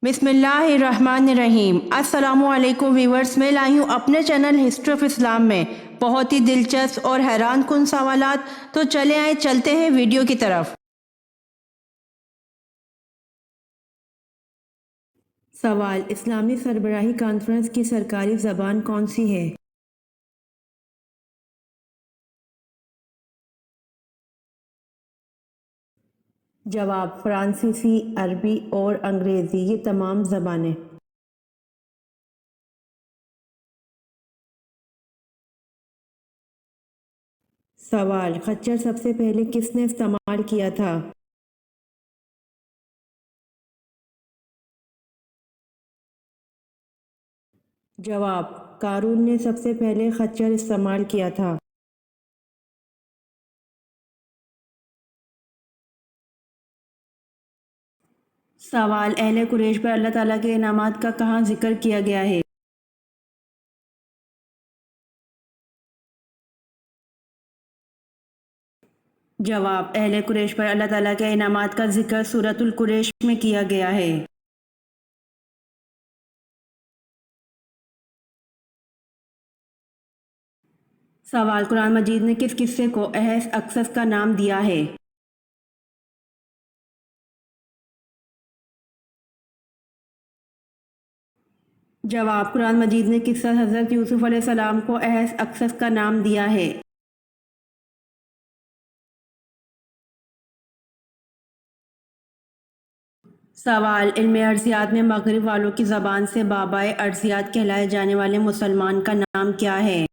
बिस्मिल्लाहिर्रहमानिर्रहीम। अस्सलामुअलैकुम व्यूवर्स, मैं लाई हूँ अपने चैनल हिस्ट्री ऑफ इस्लाम में बहुत ही दिलचस्प और हैरान कुन सवालात। तो चलते हैं वीडियो की तरफ। सवाल: इस्लामी सरबराही कॉन्फ्रेंस की सरकारी ज़बान कौन सी है? जवाब: फ्रांसीसी, अरबी और अंग्रेज़ी, ये तमाम ज़बानें। सवाल: खच्चर सबसे पहले किसने इस्तेमाल किया था? जवाब: क़ारून ने सबसे पहले खच्चर इस्तेमाल किया था। सवाल: अहले कुरैश पर अल्लाह ताला के इनामात का कहाँ जिक्र किया गया है? जवाब: अहले कुरैश पर अल्लाह ताला के इनामात का जिक्र सूरतुल कुरैश में किया गया है। सवाल: कुरान मजीद ने किस किस्से को अहस अक्सस का नाम दिया है? जवाब: कुरान मजीद ने किस्सा हज़रत यूसुफ अलैहिस्सलाम को अहस अक्सस का नाम दिया है। सवाल: इल्म अर्जियात में मगरिब वालों की ज़बान से बाबाए अर्जियात कहलाए जाने वाले मुसलमान का नाम क्या है?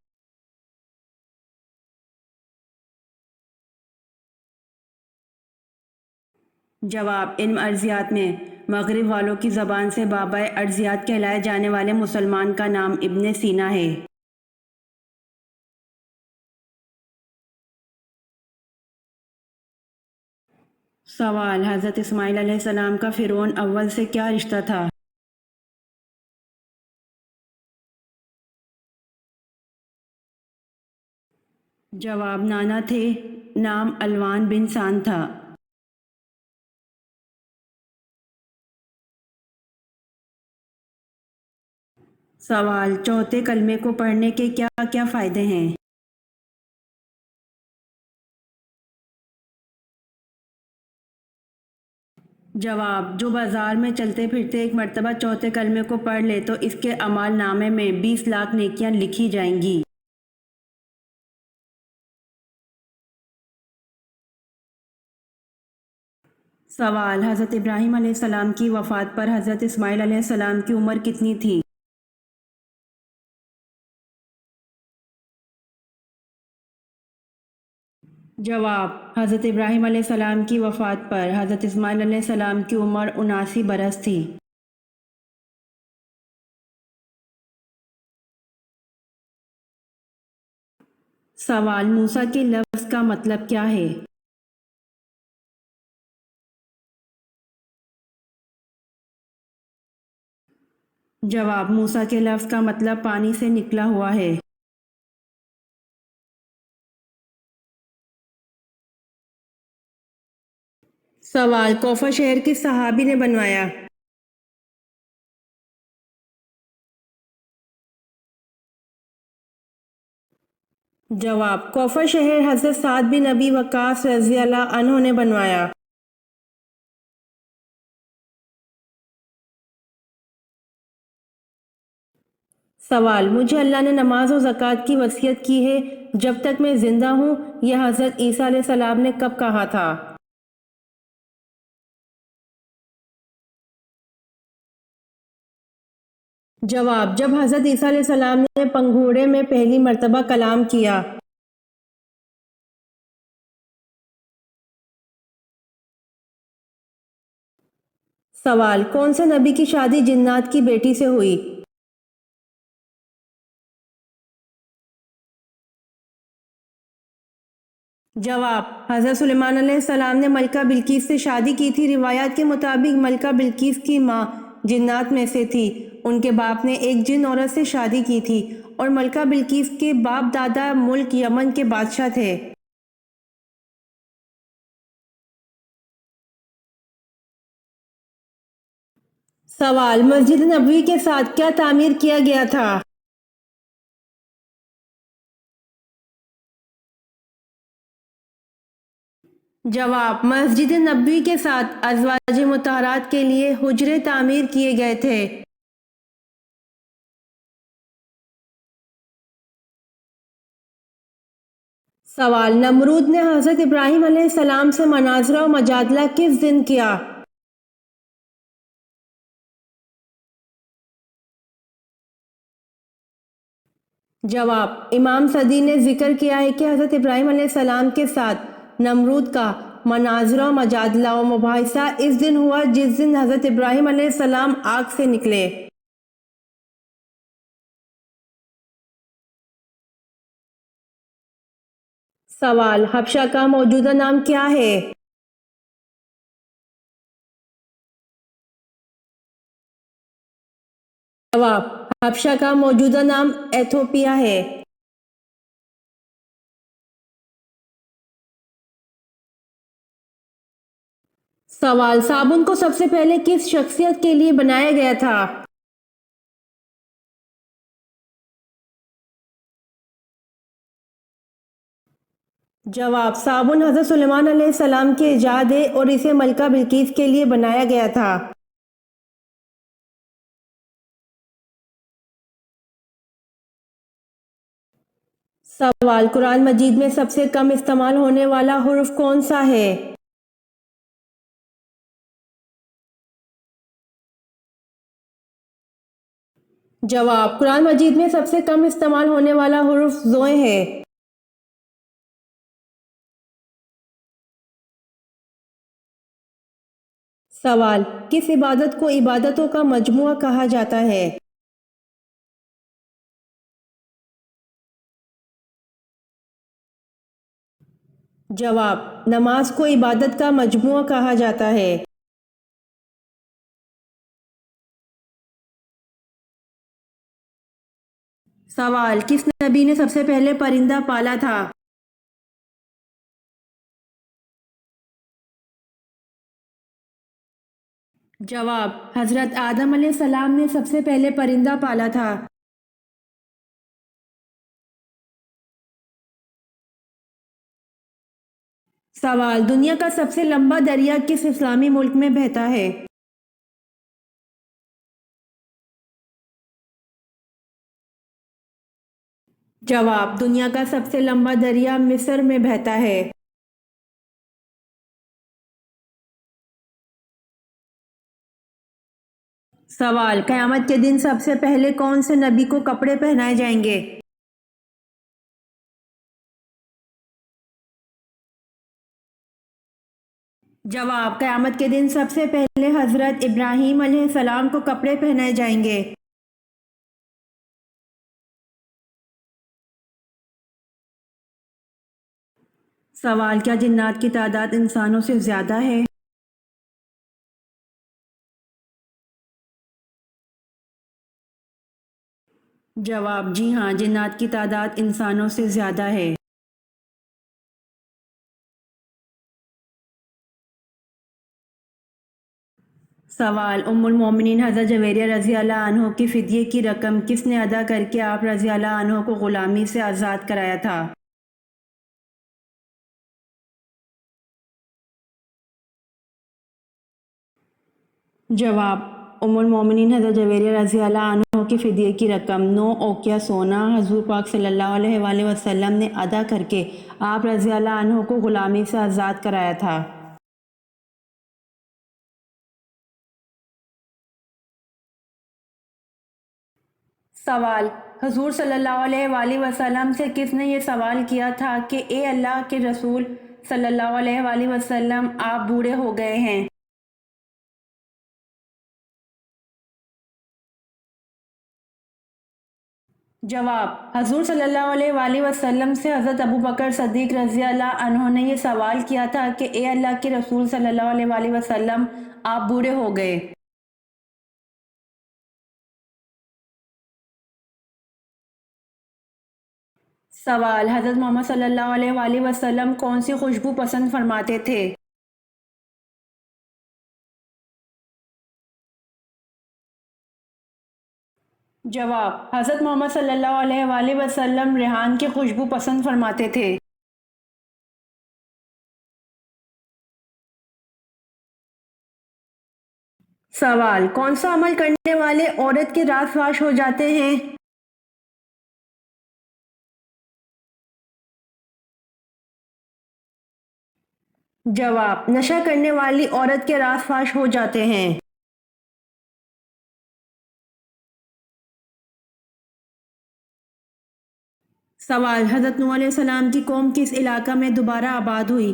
जवाब: इल्म अर्जियात में मगरिब वालों की ज़बान से बाबाए अर्जियात कहलाए जाने वाले मुसलमान का नाम इब्ने सीना है। सवाल: हज़रत इस्माईल अलैहिस्सलाम का फ़िरौन अव्वल से क्या रिश्ता था? जवाब: नाना थे, नाम अलवान बिन सान था। सवाल: चौथे कलमे को पढ़ने के क्या क्या फ़ायदे हैं? जवाब: जो बाज़ार में चलते फिरते एक मर्तबा चौथे कलमे को पढ़ ले तो इसके अमाल नामे में 20 लाख नेकियां लिखी जाएंगी। सवाल: हज़रत इब्राहीम अलैहिस्सलाम की वफ़ात पर हज़रत इस्माईल अलैहिस्सलाम की उम्र कितनी थी? जवाब: हज़रत इब्राहीम अलैहिस्सलाम की वफ़ात पर हज़रत इस्माईल अलैहिस्सलाम की उम्र 79 बरस थी। सवाल: मूसा के लफ्ज़ का मतलब क्या है? जवाब: मूसा के लफ्ज़ का मतलब पानी से निकला हुआ है। सवाल: कोफा शहर किस सहाबी ने बनवाया? जवाब: कोफा शहर हज़रत साद बिन अबी वक्कास रज़ियल्लाहु अन्हु ने बनवाया। सवाल: मुझे अल्लाह ने नमाज और ज़कात की वसीयत की है जब तक मैं ज़िंदा हूँ, यह हज़रत ईसा अलैहिस्सलाम ने कब कहा था? जवाब: जब हज़रत ईसा अलैहिस्सलाम ने पंघूड़े में पहली मर्तबा कलाम किया। सवाल: कौन से नबी की शादी जिन्नात की बेटी से हुई? जवाब: हज़रत सुलेमान अलैहिस्सलाम ने मलका बिल्कीस से शादी की थी। रिवायात के मुताबिक मलका बिल्कीस की माँ जिन्नात में से थी। उनके बाप ने एक जिन औरत से शादी की थी और मलका बिल्कीस के बाप दादा मुल्क यमन के बादशाह थे। सवाल, मस्जिद नबवी के साथ क्या तामीर किया गया था? जवाब, मस्जिद नबवी के साथ अज़वाज मुतहरात के लिए हुजरे तामीर किए गए थे। सवाल, नमरूद ने हज़रत इब्राहीम अलैहिस्सलाम से मनाजरा और मजादला किस दिन किया? जवाब, इमाम सदी ने जिक्र किया है कि हज़रत इब्राहीम अलैहिस्सलाम के साथ नमरूद का मनाजरा मजादला व मुबाहिसा इस दिन हुआ जिस दिन हज़रत इब्राहीम अलैहिस्सलाम आग से निकले। सवाल, हबशा का मौजूदा नाम क्या है? जवाब, हबशा का मौजूदा नाम एथोपिया है। सवाल, साबुन को सबसे पहले किस शख्सियत के लिए बनाया गया था? जवाब, साबुन हज़रत सुलेमान अलैहिस्सलाम की इजाद है और इसे मलका बिल्कीस के लिए बनाया गया था। सवाल, कुरान मजीद में सबसे कम इस्तेमाल होने वाला हुर्फ कौन सा है? जवाब, कुरान मजीद में सबसे कम इस्तेमाल होने वाला हुर्फ ज़ोए है। सवाल, किस इबादत को इबादतों का मजमुआ कहा जाता है? जवाब, नमाज को इबादत का मजमुआ कहा जाता है। सवाल, किस नबी ने सबसे पहले परिंदा पाला था? जवाब, हजरत आदम अलैहिस्सलाम ने सबसे पहले परिंदा पाला था। सवाल, दुनिया का सबसे लंबा दरिया किस इस्लामी मुल्क में बहता है? जवाब, दुनिया का सबसे लंबा दरिया मिस्र में बहता है। सवाल, क़यामत के दिन सबसे पहले कौन से नबी को कपड़े पहनाए जाएंगे? जवाब, क़यामत के दिन सबसे पहले हजरत इब्राहीम अलैहिस्सलाम को कपड़े पहनाए जाएंगे। सवाल, क्या जिन्नात की तादाद इंसानों से ज़्यादा है? जवाब, जी हाँ, जिन्नात की तादाद इंसानों से ज़्यादा है। सवाल, उम्मुल मोमिनीन हज़रत जवेरिया रज़ी अल्लाह अन्हो की फ़िदिये की रकम किसने अदा करके आप रज़ी अल्लाह अन्हो को ग़ुलामी से आज़ाद कराया था? जवाब, उम्मुल मोमिनीन हज़रत जवेरिया रज़ी अल्लाह अन्हो की फ़िदिये की रकम 9 औक़िया सोना हुज़ूर पाक सल्लल्लाहु अलैहि वसल्लम ने अदा करके आप रज़ी अल्लाह अन्हो को ग़ुलामी से आज़ाद कराया था। सवाल, हुज़ूर सल्लल्लाहु अलैहि वसल्लम से किसने ये सवाल किया था कि ए अल्लाह के रसूल सल्लल्लाहु अलैहि वसल्लम, आप बूढ़े हो गए हैं? जवाब, हुज़ूर सल्लल्लाहु अलैहि वसल्लम से हज़रत अबू बकर सद्दीक़ रज़ी अल्लाह अन्हो ने ये सवाल किया था कि ए अल्लाह के रसूल सल्लल्लाहु अलैहि वसल्लम, आप बूढ़े हो गए। सवाल, हज़रत मोहम्मद सल्लल्लाहु अलैहि वसल्लम कौन सी खुशबू पसंद फरमाते थे? جواب: حضرت محمد صلی اللہ علیہ وآلہ وسلم ریحان کی خوشبو پسند فرماتے تھے۔ سوال: کون سا عمل کرنے والے عورت کے راز فاش ہو جاتے ہیں؟ جواب: نشہ کرنے والی عورت کے راز فاش ہو جاتے ہیں۔ سوال: حضرت نوح علیہ السلام کی قوم کس علاقہ میں دوبارہ آباد ہوئی؟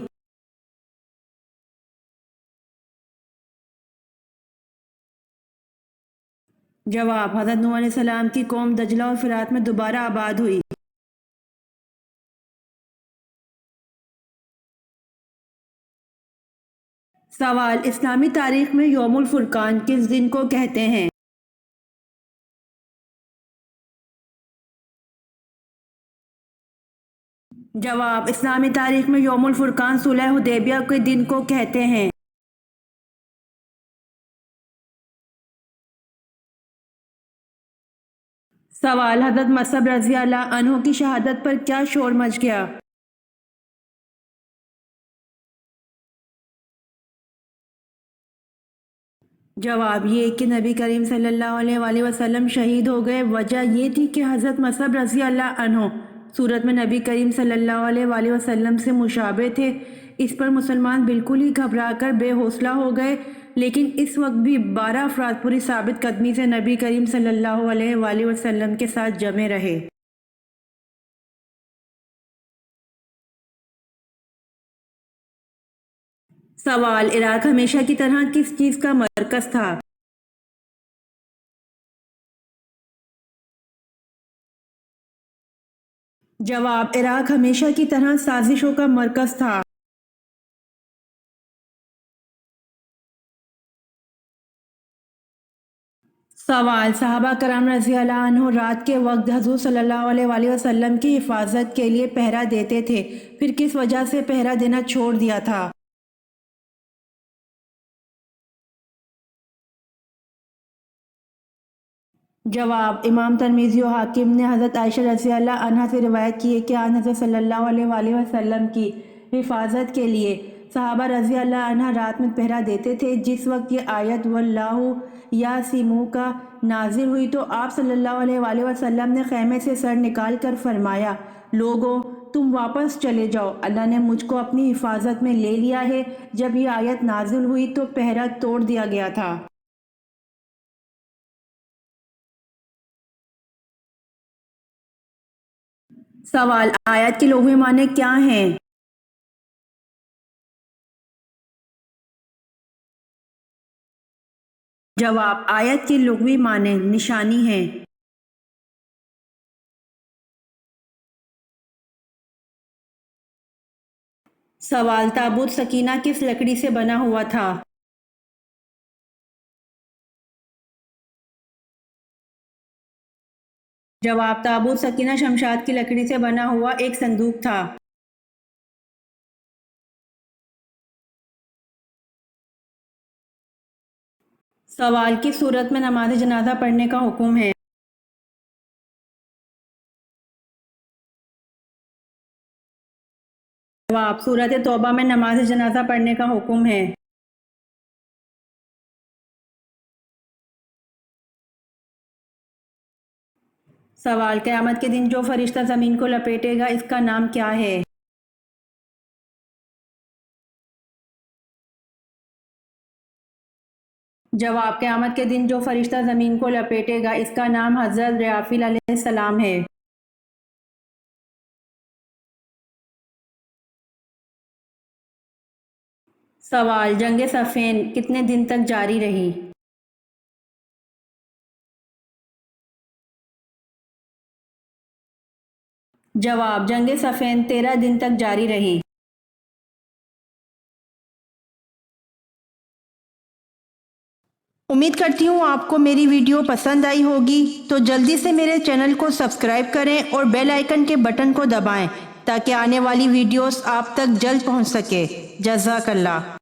جواب: حضرت نوح علیہ السلام کی قوم دجلہ اور فرات میں دوبارہ آباد ہوئی۔ سوال: اسلامی تاریخ میں یوم الفرقان کس دن کو کہتے ہیں؟ جواب: اسلامی تاریخ میں یوم الفرقان صلح حدیبیہ کے دن کو کہتے ہیں۔ سوال: حضرت مصعب رضی اللہ عنہ کی شہادت پر کیا شور مچ گیا؟ جواب: یہ کہ نبی کریم صلی اللہ علیہ وآلہ وسلم شہید ہو گئے۔ وجہ یہ تھی کہ حضرت مصعب رضی اللہ عنہ صورت میں نبی کریم صلی اللہ علیہ وآلہ وسلم سے مشابہ تھے۔ اس پر مسلمان بالکل ہی گھبرا کر بے حوصلہ ہو گئے، لیکن اس وقت بھی 12 افراد پوری ثابت قدمی سے نبی کریم صلی اللہ علیہ وآلہ وسلم کے ساتھ جمے رہے۔ سوال: عراق ہمیشہ کی طرح کس چیز کا مرکز تھا؟ جواب: عراق ہمیشہ کی طرح سازشوں کا مرکز تھا۔ سوال: صحابہ کرام رضی اللہ عنہ رات کے وقت حضور صلی اللہ علیہ وآلہ وسلم کی حفاظت کے لیے پہرا دیتے تھے، پھر کس وجہ سے پہرا دینا چھوڑ دیا تھا؟ جواب: امام ترمذی و حاکم نے حضرت عائشہ رضی اللہ عنہا سے روایت کی ہے کہ آن حضرت صلی اللہ علیہ وآلہ وسلم کی حفاظت کے لیے صحابہ رضی اللہ عنہ رات میں پہرا دیتے تھے۔ جس وقت یہ آیت واللہ یعصمک نازل ہوئی تو آپ صلی اللہ علیہ وآلہ وسلم نے خیمے سے سر نکال کر فرمایا: لوگو تم واپس چلے جاؤ، اللہ نے مجھ کو اپنی حفاظت میں لے لیا ہے۔ جب یہ آیت نازل ہوئی تو پہرا توڑ دیا گیا تھا۔ سوال: آیت کے لغوی معنی کیا ہیں؟ جواب: آیت کے لغوی معنی نشانی ہیں۔ سوال: تابوت سکینہ کس لکڑی سے بنا ہوا تھا؟ جواب: تابوت سکینہ شمشاد کی لکڑی سے بنا ہوا ایک صندوق تھا۔ سوال: کس صورت میں نماز جنازہ پڑھنے کا حکم ہے؟ جواب: سورۃ توبہ میں نماز جنازہ پڑھنے کا حکم ہے۔ سوال: قیامت کے دن جو فرشتہ زمین کو لپیٹے گا اس کا نام کیا ہے؟ جواب: قیامت کے دن جو فرشتہ زمین کو لپیٹے گا اس کا نام حضرت اسرافیل علیہ السلام ہے۔ سوال: جنگ صفین کتنے دن تک جاری رہی؟ جواب: جنگ صفین 13 دن تک جاری رہی۔ امید کرتی ہوں آپ کو میری ویڈیو پسند آئی ہوگی، تو جلدی سے میرے چینل کو سبسکرائب کریں اور بیل آئیکن کے بٹن کو دبائیں تاکہ آنے والی ویڈیوز آپ تک جلد پہنچ سکے۔ جزاک اللہ۔